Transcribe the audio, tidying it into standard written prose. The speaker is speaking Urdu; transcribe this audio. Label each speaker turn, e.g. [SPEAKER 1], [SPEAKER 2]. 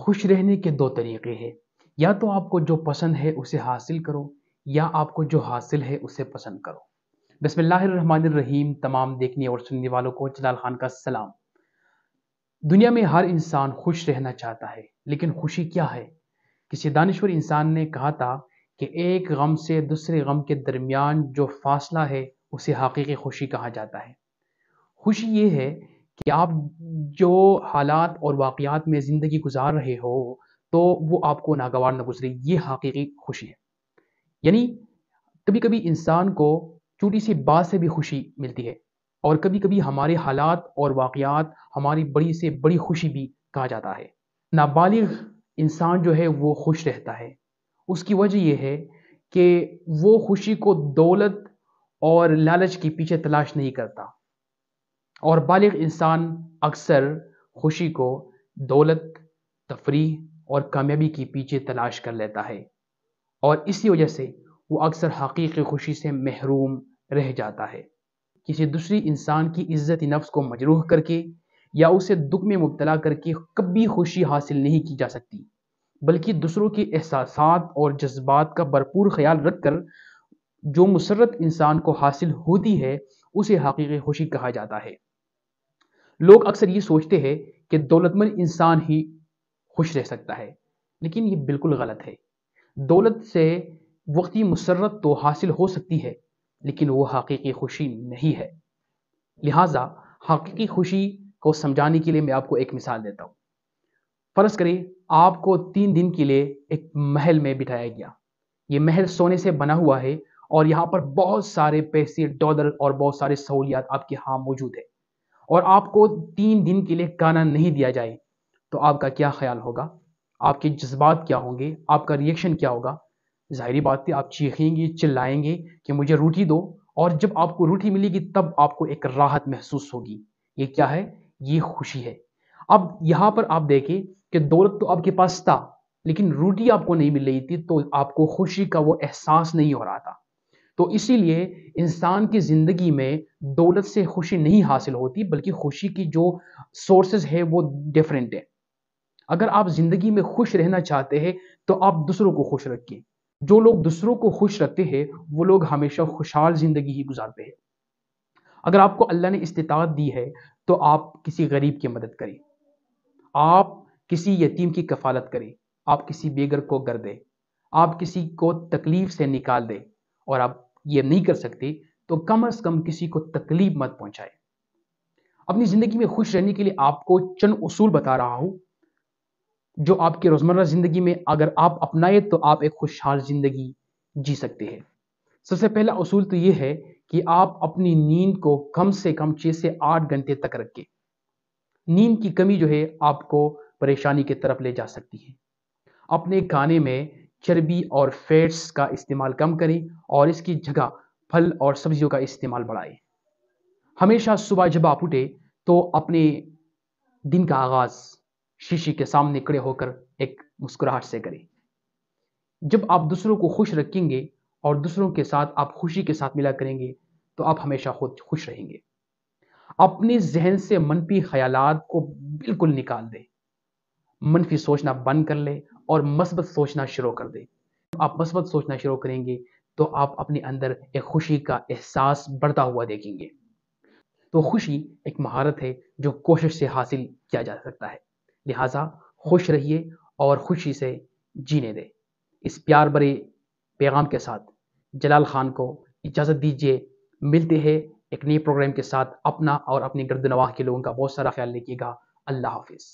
[SPEAKER 1] خوش رہنے کے دو طریقے ہیں، یا تو آپ کو جو پسند ہے اسے حاصل کرو، یا آپ کو جو حاصل ہے اسے پسند کرو۔ بسم اللہ الرحمن الرحیم۔ تمام دیکھنے اور سننے والوں کو جلال خان کا سلام۔ دنیا میں ہر انسان خوش رہنا چاہتا ہے، لیکن خوشی کیا ہے؟ کسی دانشور انسان نے کہا تھا کہ ایک غم سے دوسرے غم کے درمیان جو فاصلہ ہے اسے حقیقی خوشی کہا جاتا ہے۔ خوشی یہ ہے کہ آپ جو حالات اور واقعات میں زندگی گزار رہے ہو تو وہ آپ کو ناگوار نہ گزرے، یہ حقیقی خوشی ہے۔ یعنی کبھی کبھی انسان کو چھوٹی سی بات سے بھی خوشی ملتی ہے، اور کبھی کبھی ہمارے حالات اور واقعات ہماری بڑی سے بڑی خوشی بھی کہا جاتا ہے۔ نابالغ انسان جو ہے وہ خوش رہتا ہے، اس کی وجہ یہ ہے کہ وہ خوشی کو دولت اور لالچ کے پیچھے تلاش نہیں کرتا، اور بالغ انسان اکثر خوشی کو دولت، تفریح اور کامیابی کے پیچھے تلاش کر لیتا ہے، اور اسی وجہ سے وہ اکثر حقیقی خوشی سے محروم رہ جاتا ہے۔ کسی دوسری انسان کی عزت نفس کو مجروح کر کے یا اسے دکھ میں مبتلا کر کے کبھی خوشی حاصل نہیں کی جا سکتی، بلکہ دوسروں کے احساسات اور جذبات کا بھرپور خیال رکھ کر جو مسرت انسان کو حاصل ہوتی ہے اسے حقیقی خوشی کہا جاتا ہے۔ لوگ اکثر یہ سوچتے ہیں کہ دولت مند انسان ہی خوش رہ سکتا ہے، لیکن یہ بالکل غلط ہے۔ دولت سے وقتی مسرت تو حاصل ہو سکتی ہے، لیکن وہ حقیقی خوشی نہیں ہے۔ لہٰذا حقیقی خوشی کو سمجھانے کے لیے میں آپ کو ایک مثال دیتا ہوں۔ فرض کریں آپ کو 3 دن کے لیے ایک محل میں بٹھایا گیا۔ یہ محل سونے سے بنا ہوا ہے، اور یہاں پر بہت سارے پیسے، ڈالر اور بہت سارے سہولیات آپ کے ہاں موجود ہے، اور آپ کو 3 دن کے لیے کھانا نہیں دیا جائے تو آپ کا کیا خیال ہوگا؟ آپ کے جذبات کیا ہوں گے؟ آپ کا ریئیکشن کیا ہوگا؟ ظاہری بات ہے آپ چیخیں گے، چلائیں گے کہ مجھے روٹی دو، اور جب آپ کو روٹی ملے گی تب آپ کو ایک راحت محسوس ہوگی۔ یہ کیا ہے؟ یہ خوشی ہے۔ اب یہاں پر آپ دیکھیں کہ دولت تو آپ کے پاس تھا، لیکن روٹی آپ کو نہیں مل رہی تھی، تو آپ کو خوشی کا وہ احساس نہیں ہو رہا تھا۔ تو اسی لیے انسان کی زندگی میں دولت سے خوشی نہیں حاصل ہوتی، بلکہ خوشی کی جو سورسز ہے وہ ڈیفرنٹ ہے۔ اگر آپ زندگی میں خوش رہنا چاہتے ہیں تو آپ دوسروں کو خوش رکھیں۔ جو لوگ دوسروں کو خوش رکھتے ہیں وہ لوگ ہمیشہ خوشحال زندگی ہی گزارتے ہیں۔ اگر آپ کو اللہ نے استطاعت دی ہے تو آپ کسی غریب کی مدد کریں، آپ کسی یتیم کی کفالت کریں، آپ کسی بے گھر کو گھر دیں، آپ کسی کو تکلیف سے نکال دیں، اور آپ یہ نہیں کر سکتے تو کم از کم کسی کو تکلیف مت پہنچائے۔ اپنی زندگی میں خوش رہنے کے لیے آپ کو چند اصول بتا رہا ہوں جو آپ کی روزمرہ زندگی میں اگر آپ اپنائیں تو آپ ایک خوشحال زندگی جی سکتے ہیں۔ سب سے پہلا اصول تو یہ ہے کہ آپ اپنی نیند کو کم سے کم 6 سے 8 گھنٹے تک رکھیں۔ نیند کی کمی جو ہے آپ کو پریشانی کی طرف لے جا سکتی ہے۔ اپنے کھانے میں چربی اور فیٹس کا استعمال کم کریں، اور اس کی جگہ پھل اور سبزیوں کا استعمال بڑھائیں۔ ہمیشہ صبح جب آپ اٹھیں تو اپنے دن کا آغاز شیشے کے سامنے کھڑے ہو کر ایک مسکراہٹ سے کریں۔ جب آپ دوسروں کو خوش رکھیں گے اور دوسروں کے ساتھ آپ خوشی کے ساتھ ملا کریں گے تو آپ ہمیشہ خود خوش رہیں گے۔ اپنے ذہن سے منفی خیالات کو بالکل نکال دیں، منفی سوچنا بند کر لیں اور مثبت سوچنا شروع کر دیں۔ جب آپ مثبت سوچنا شروع کریں گے تو آپ اپنے اندر ایک خوشی کا احساس بڑھتا ہوا دیکھیں گے۔ تو خوشی ایک مہارت ہے جو کوشش سے حاصل کیا جا سکتا ہے، لہٰذا خوش رہیے اور خوشی سے جینے دیں۔ اس پیار بھرے پیغام کے ساتھ جلال خان کو اجازت دیجیے، ملتے ہیں ایک نئے پروگرام کے ساتھ۔ اپنا اور اپنے گرد و نواح کے لوگوں کا بہت سارا خیال رکھیے گا۔ اللہ حافظ۔